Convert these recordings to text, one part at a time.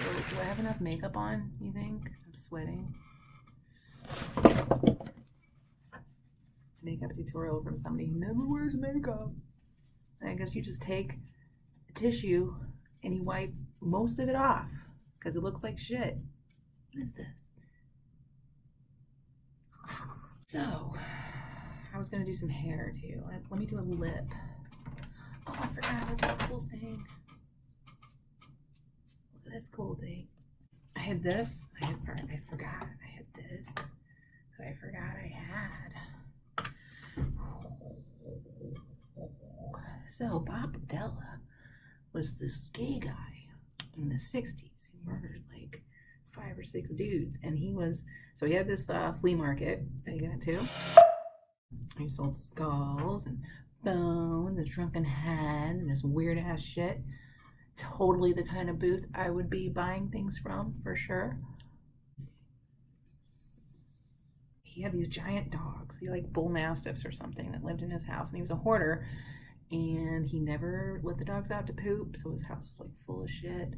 So, do I have enough makeup on, you think? I'm sweating. Makeup tutorial from somebody who never wears makeup. I guess you just take a tissue and you wipe most of it off because it looks like shit. What is this? So, I was gonna do some hair too. Let me do a lip. Oh, I forgot about this cool thing. Look at this cool thing. I had this. I forgot. I had this that I forgot I had. So Bob Berdella was this gay guy in the 60s who murdered like 5 or 6 dudes, and he had this flea market that he got to. He sold skulls and bones and shrunken heads and this weird ass shit. Totally the kind of booth I would be buying things from, for sure. He had these giant dogs. He like bull mastiffs or something that lived in his house, and he was a hoarder, and he never let the dogs out to poop, so his house was like full of shit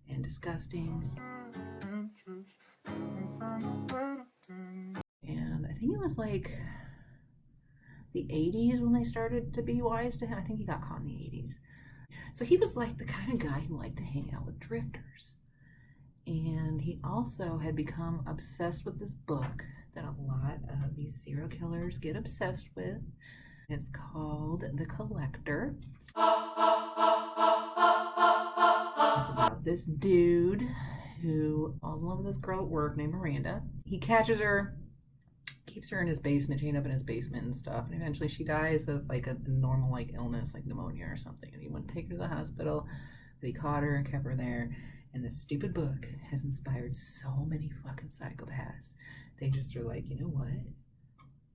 and disgusting. And I think it was like the 80s when they started to be wise to him. I think he got caught in the 80s. So he was like the kind of guy who liked to hang out with drifters. And he also had become obsessed with this book that a lot of these serial killers get obsessed with. It's called The Collector. It's about this dude who falls in love with this girl at work named Miranda. He catches her, keeps her in his basement, chained up in his basement and stuff, and eventually she dies of like a normal like illness, like pneumonia or something, and he wouldn't take her to the hospital, but he caught her and kept her there. And this stupid book has inspired so many fucking psychopaths. They just are like, you know what?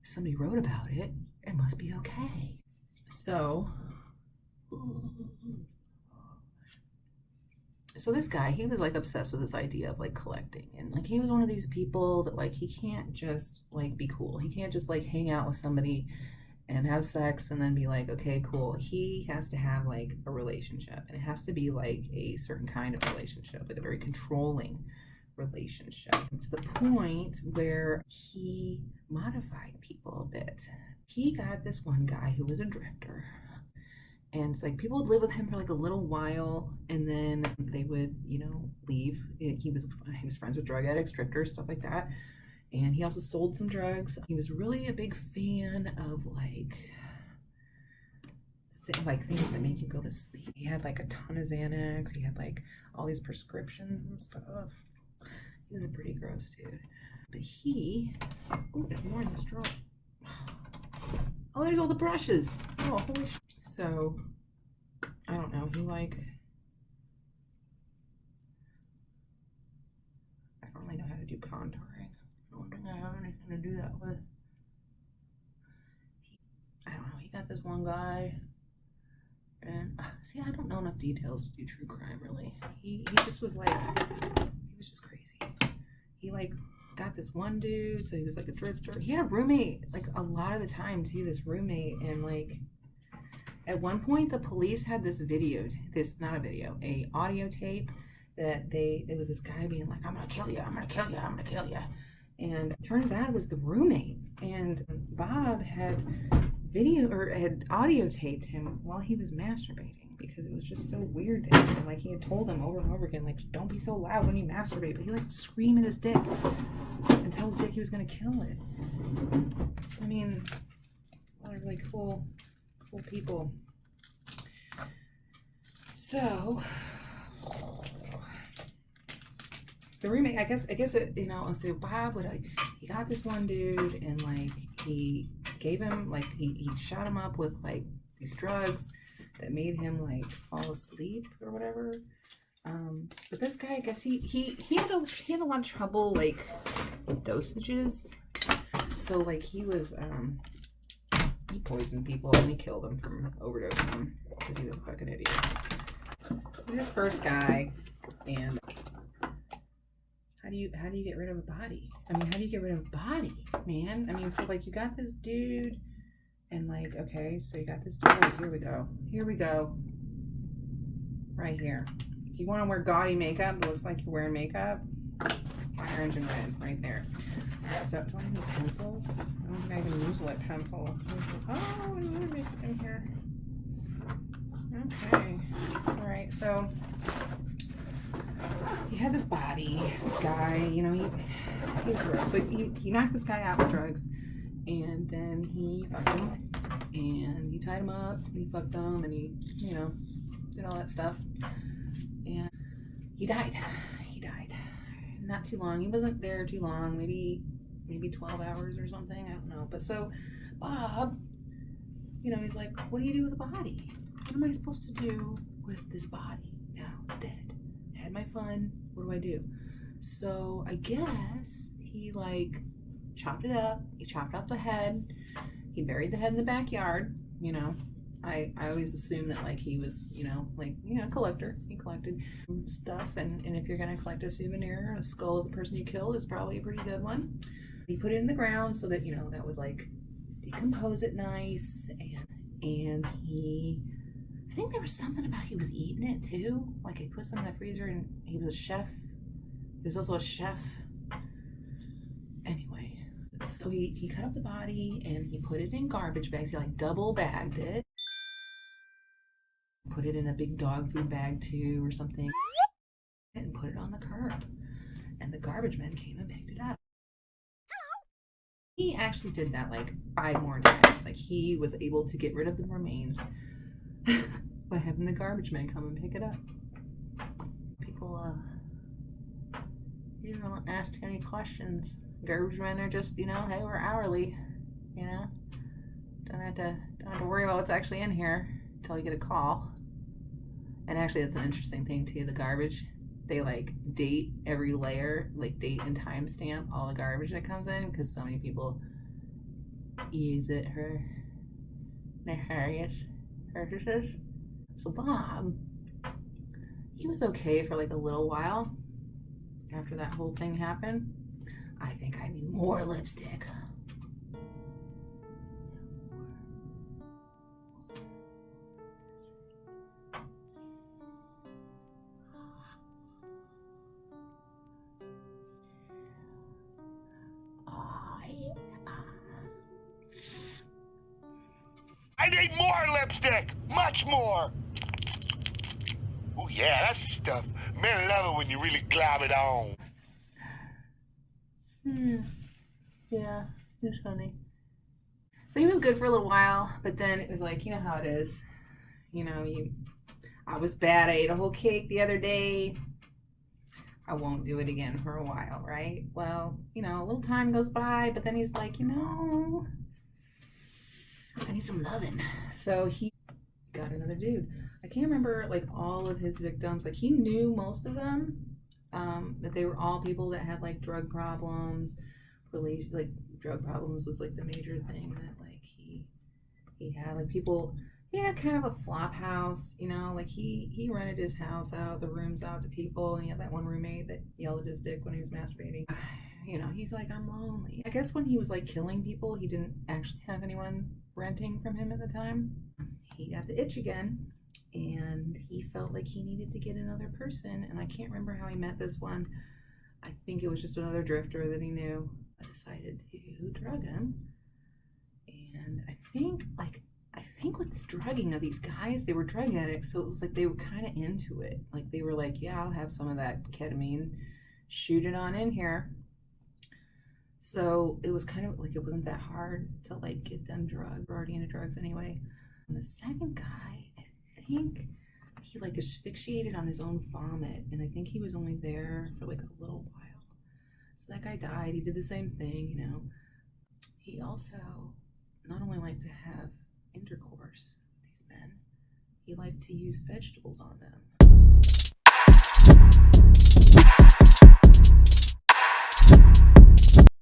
If somebody wrote about it, it must be okay. So this guy, he was like obsessed with this idea of like collecting, and like he was one of these people that like he can't just like be cool. He can't just like hang out with somebody and have sex and then be like, okay, cool. He has to have like a relationship, and it has to be like a certain kind of relationship, like a very controlling relationship, to the point where he modified people a bit. He got this one guy who was a drifter, and it's like people would live with him for like a little while, and then they would, you know, leave. He was friends with drug addicts, drifters, stuff like that. And he also sold some drugs. He was really a big fan of like things that make you go to sleep. He had like a ton of Xanax. He had like all these prescriptions and stuff. He was a pretty gross dude. But oh, there's more in this drawer. Oh, there's all the brushes. Oh, holy shit. So, I don't know. I don't really know how to do contouring. I don't think I have anything to do that with. I don't know. He got this one guy. And, see, I don't know enough details to do true crime, really. He just was like, he was just crazy. He, like, got this one dude, so he was, like, a drifter. He had a roommate, like, a lot of the time, too, this roommate. And, like, at one point, the police had this audio tape that there was this guy being like, I'm gonna kill you, I'm gonna kill you, I'm gonna kill you. And it turns out it was the roommate. And Bob had audio taped him while he was masturbating, because it was just so weird to him. And like he had told him over and over again, like, don't be so loud when you masturbate. But he like scream at his dick and tell his dick he was gonna kill it. So I mean, a lot of really cool people. So the roommate, I guess it, you know, so Bob would like, he got this one dude, and like he gave him like he shot him up with like these drugs that made him like fall asleep or whatever. But this guy, I guess he had a lot of trouble like with dosages. So like he poisoned people and he killed them from overdosing them because he was a fucking idiot. This first guy, and how do you get rid of a body? I mean, how do you get rid of a body, man? I mean, so like you got this dude, and like, okay, so you got this dude. Here we go. Right here. if you want to wear gaudy makeup that looks like you're wearing makeup, fire engine red right there. So, do I need pencils? I don't think I can use a pencil. Oh, I need to make it in here. Okay. Alright, so he had this body, this guy, you know, he was gross. So he knocked this guy out with drugs, and then he fucked him, and he tied him up, and he fucked him, and he, you know, did all that stuff. And he died. Not too long. He wasn't there too long, maybe 12 hours or something, I don't know. But so Bob, you know, he's like, what do you do with a body? What am I supposed to do with this body? Now it's dead. I had my fun. What do I do? So I guess he like chopped it up. He chopped off the head. He buried the head in the backyard. You know, I always assumed that like he was, you know, like, you know, collector. He collected stuff, and if you're gonna collect a souvenir, a skull of the person you killed is probably a pretty good one. He put it in the ground so that, you know, that would like decompose it nice, and he, I think there was something about he was eating it too. Like he put some in the freezer, and he was a chef. He was also a chef. Anyway, so he cut up the body and he put it in garbage bags. He like double bagged it. Put it in a big dog food bag too or something, and put it on the curb. And the garbage men came and picked it up. He actually did that like 5 more times. Like he was able to get rid of the remains by having the garbage men come and pick it up. People, you don't ask any questions. Garbage men are just, you know, hey, we're hourly, you know. Don't have to worry about what's actually in here until you get a call. And actually, that's an interesting thing too. The garbage, they like date every layer, like date and timestamp all the garbage that comes in, because so many people use it for nefarious purposes. So Bob, he was okay for like a little while after that whole thing happened. I think I need more lipstick. I need more lipstick! Much more! Oh yeah, that's the stuff. Men love it when you really glob it on. Yeah, it was funny. So he was good for a little while, but then it was like, you know how it is. You know, I was bad. I ate a whole cake the other day. I won't do it again for a while, right? Well, you know, a little time goes by, but then he's like, you know, I need some loving. So he got another dude. I can't remember like all of his victims. Like he knew most of them, but they were all people that had like drug problems. Like drug problems was like the major thing that like he had. Like people, he had kind of a flop house, you know. Like he rented his house out, the rooms out to people, and he had that one roommate that yelled at his dick when he was masturbating. You know, he's like, I'm lonely. I guess when he was like killing people, he didn't actually have anyone renting from him at the time. He got the itch again, and he felt like he needed to get another person, and I can't remember how he met this one. I think it was just another drifter that he knew. I decided to drug him, and I think with this drugging of these guys, they were drug addicts, so it was like they were kind of into it. Like they were like, yeah, I'll have some of that ketamine, shoot it on in here. So it was kind of like, it wasn't that hard to like get them drugged. We're already into drugs anyway. And the second guy, I think he like asphyxiated on his own vomit, and I think he was only there for like a little while. So that guy died. He did the same thing, you know. He also not only liked to have intercourse with these men, he liked to use vegetables on them.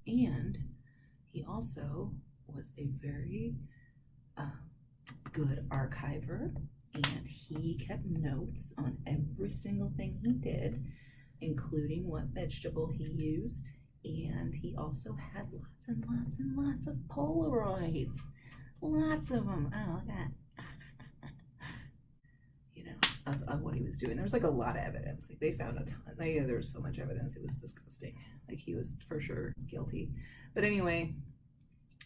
And he also was a very good archiver, and he kept notes on every single thing he did, including what vegetable he used. And he also had lots and lots and lots of Polaroids. Lots of them. Oh, look at that. You know, of what he was doing. There was like a lot of evidence. Like they found a ton. There was so much evidence. It was disgusting. Like he was for sure guilty. But anyway,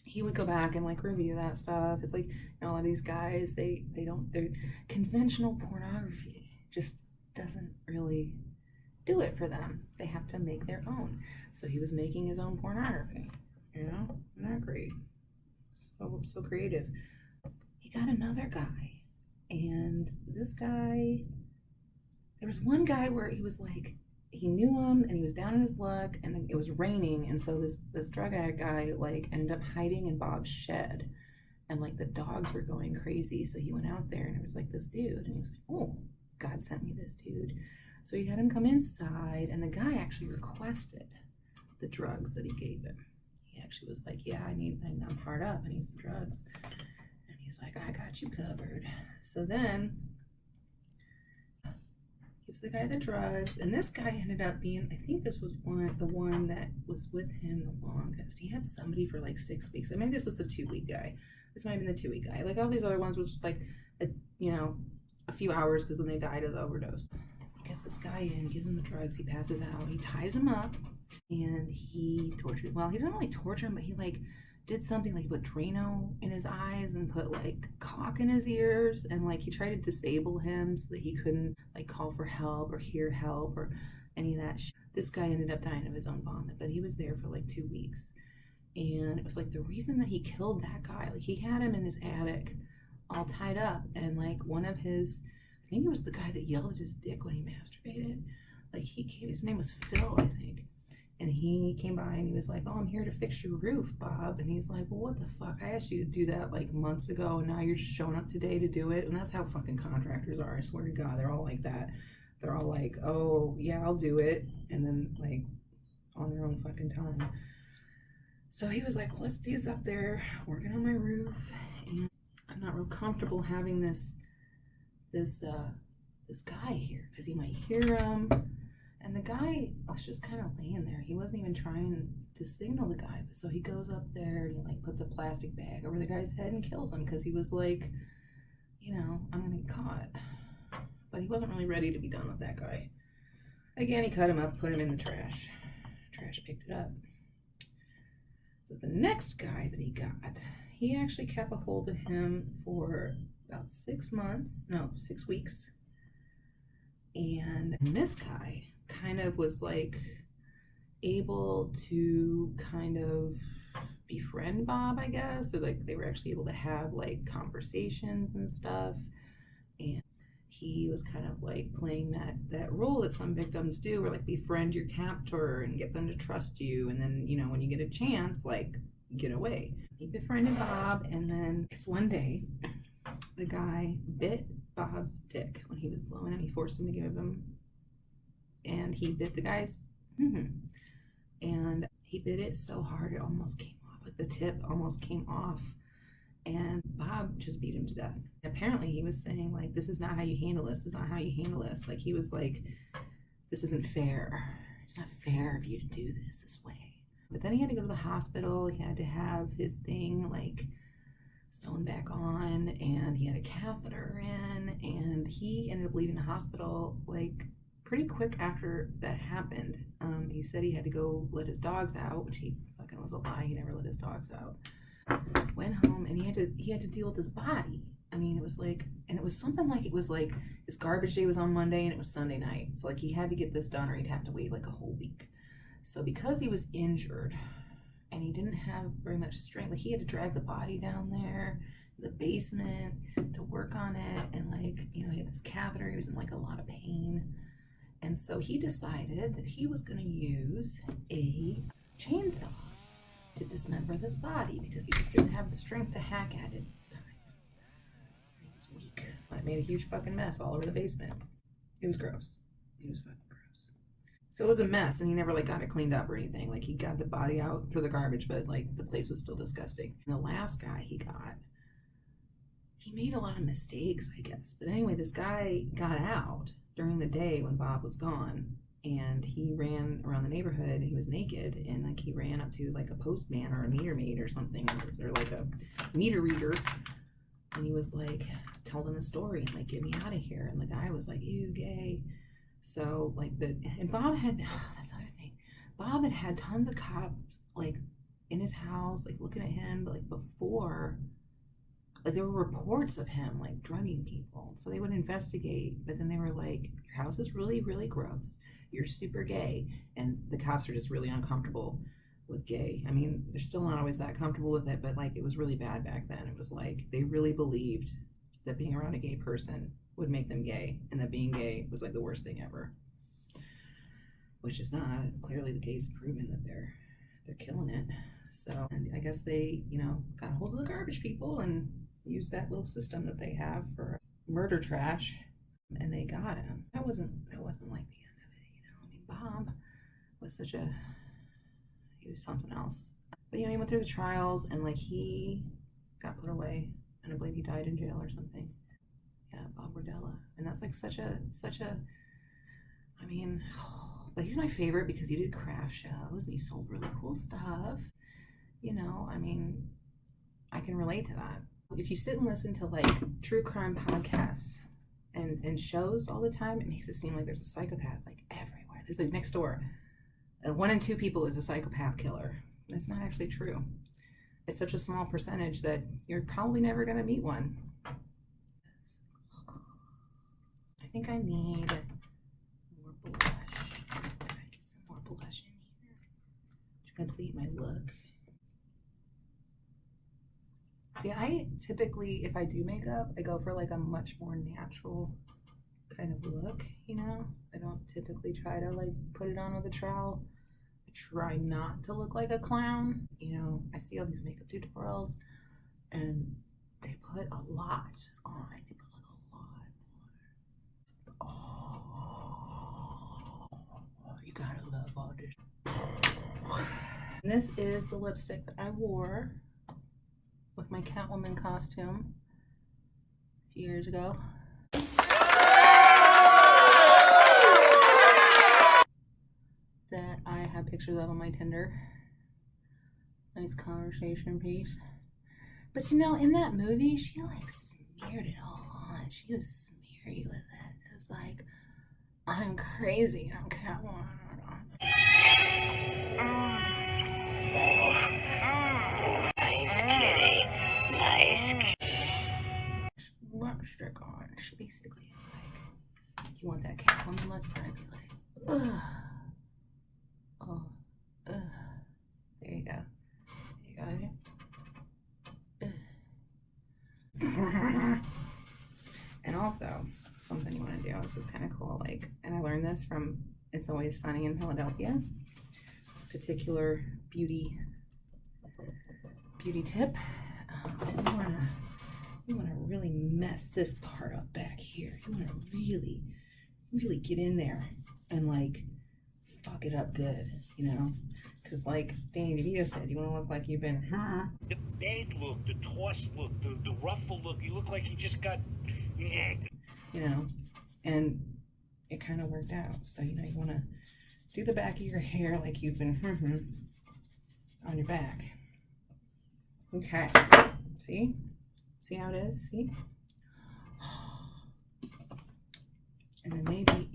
he would go back and like review that stuff. It's like, you know, a lot of these guys, they're conventional pornography just doesn't really do it for them. They have to make their own. So he was making his own pornography. You know, not great. So creative. He got another guy, and this guy, there was one guy where he was like, he knew him and he was down in his luck, and it was raining, and so this drug addict guy like ended up hiding in Bob's shed, and like the dogs were going crazy, so he went out there and it was like this dude, and he was like, oh, God sent me this dude. So he had him come inside, and the guy actually requested the drugs that he gave him. He actually was like, yeah, I'm hard up, I need some drugs. And he's like, I got you covered. So then gives the guy the drugs, and this guy ended up being, I think this was the one that was with him the longest. He had somebody for like 6 weeks. I mean, this was the 2-week guy. This might have been the 2-week guy. Like all these other ones was just like a few hours, because then they died of the overdose. He gets this guy in, gives him the drugs, he passes out, he ties him up, and he tortured him. Well, he didn't really torture him, but he like did something, like he put Drano in his eyes and put like caulk in his ears, and like he tried to disable him so that he couldn't like call for help or hear help or any of that shit. This guy ended up dying of his own vomit, but he was there for like 2 weeks. And it was like the reason that he killed that guy, like he had him in his attic all tied up, and like one of his, I think it was the guy that yelled at his dick when he masturbated, like he came, his name was Phil, I think. And he came by and he was like, oh, I'm here to fix your roof, Bob. And he's like, well, what the fuck? I asked you to do that like months ago, and now you're just showing up today to do it. And that's how fucking contractors are. I swear to God, they're all like that. They're all like, oh, yeah, I'll do it. And then like on their own fucking time. So he was like, well, this dude's up there working on my roof, and I'm not real comfortable having this guy here, because he might hear him. And the guy was just kind of laying there. He wasn't even trying to signal the guy. So he goes up there and he like puts a plastic bag over the guy's head and kills him, because he was like, you know, I'm gonna get caught. But he wasn't really ready to be done with that guy. Again, he cut him up, put him in the trash. Trash picked it up. So the next guy that he got, he actually kept a hold of him for about 6 weeks. And this guy kind of was like able to kind of befriend Bob, I guess, or like they were actually able to have like conversations and stuff. And he was kind of like playing that role that some victims do, where like befriend your captor and get them to trust you, and then, you know, when you get a chance, like get away. He befriended Bob, and then it's one day the guy bit Bob's dick when he was blowing him. He forced him to give him, and he bit the guy's, and he bit it so hard it almost came off, like the tip almost came off, and Bob just beat him to death. Apparently he was saying like, this is not how you handle this, this is not how you handle this. Like he was like, this isn't fair. It's not fair of you to do this way. But then he had to go to the hospital. He had to have his thing like sewn back on, and he had a catheter in, and he ended up leaving the hospital like pretty quick after that happened. He said he had to go let his dogs out, which he fucking was a lie. He never let his dogs out. Went home, and he had to deal with his body. I mean, it was like, and it was something like, it was like his garbage day was on Monday and it was Sunday night. So like he had to get this done or he'd have to wait like a whole week. So because he was injured and he didn't have very much strength, like he had to drag the body down there, the basement, to work on it. And like, you know, he had this catheter, he was in like a lot of pain. And so he decided that he was going to use a chainsaw to dismember this body, because he just didn't have the strength to hack at it this time. He was weak. I made a huge fucking mess all over the basement. It was gross. It was fucking gross. So it was a mess, and he never like got it cleaned up or anything. Like he got the body out for the garbage, but like the place was still disgusting. And the last guy he got, he made a lot of mistakes, I guess. But anyway, this guy got out during the day when Bob was gone, and he ran around the neighborhood, and he was naked, and like he ran up to like a postman or a meter maid or something, or like a meter reader, And he was like, tell them a story and like, get me out of here. And the guy was like, you gay. So like, and Bob had, that's the other thing. Bob had tons of cops like in his house, like looking at him, but like before, like there were reports of him like drugging people. So they would investigate, but then they were like, your house is really, really gross. You're super gay. And the cops are just really uncomfortable with gay. I mean, they're still not always that comfortable with it, but like it was really bad back then. It was like they really believed that being around a gay person would make them gay, and that being gay was like the worst thing ever, which is not. Clearly the gays have proven that they're killing it. So, and I guess they, you know, got a hold of the garbage people and used that little system that they have for murder trash, and they got him. That wasn't like the end of it, you know. I mean, Bob was he was something else. But you know, he went through the trials and like he got put away, and I believe he died in jail or something. Yeah, Bob Berdella. And that's like such a I mean, but he's my favorite because he did craft shows and he sold really cool stuff. You know, I mean, I can relate to that. If you sit and listen to like true crime podcasts and shows all the time, it makes it seem like there's a psychopath like everywhere. There's like next door. 1 in 2 people is a psychopath killer. That's not actually true. It's such a small percentage that you're probably never going to meet one. I think I need more blush. I get some more blush in here to complete my look. See, I typically, if I do makeup, I go for like a much more natural kind of look, you know? I don't typically try to like put it on with a trowel. I try not to look like a clown. You know, I see all these makeup tutorials and they put a lot on. They put like a lot on. Oh, you gotta love all this. And this is the lipstick that I wore with my Catwoman costume a few years ago. That I have pictures of on my Tinder. Nice conversation piece. But you know, in that movie, she like smeared it all on. She was smeary with it. It was like, I'm crazy, I'm Catwoman. Nice kitty. Nice kitty. Lipstick on. She basically is like, you want that Catwoman look? I'd be like, ugh. Oh, ugh. There you go. There you go. And also, something you want to do, it's just kind of cool. Like, and I learned this from It's Always Sunny in Philadelphia. This particular beauty tip. You want to really mess this part up back here. You want to really, really get in there and like fuck it up good, you know? Because like Danny DeVito said, you want to look like you've been, The bed look, the toss look, the ruffle look, you look like you just got, you know? And it kind of worked out. So, you know, you want to do the back of your hair like you've been on your back. Okay. See? See how it is? See? And then maybe,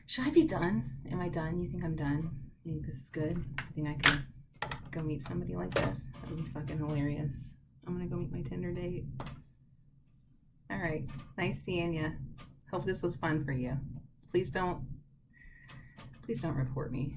should I be done? Am I done? You think I'm done? You think this is good? You think I can go meet somebody like this? That would be fucking hilarious. I'm gonna go meet my Tinder date. All right. Nice seeing you. Hope this was fun for you. Please don't report me.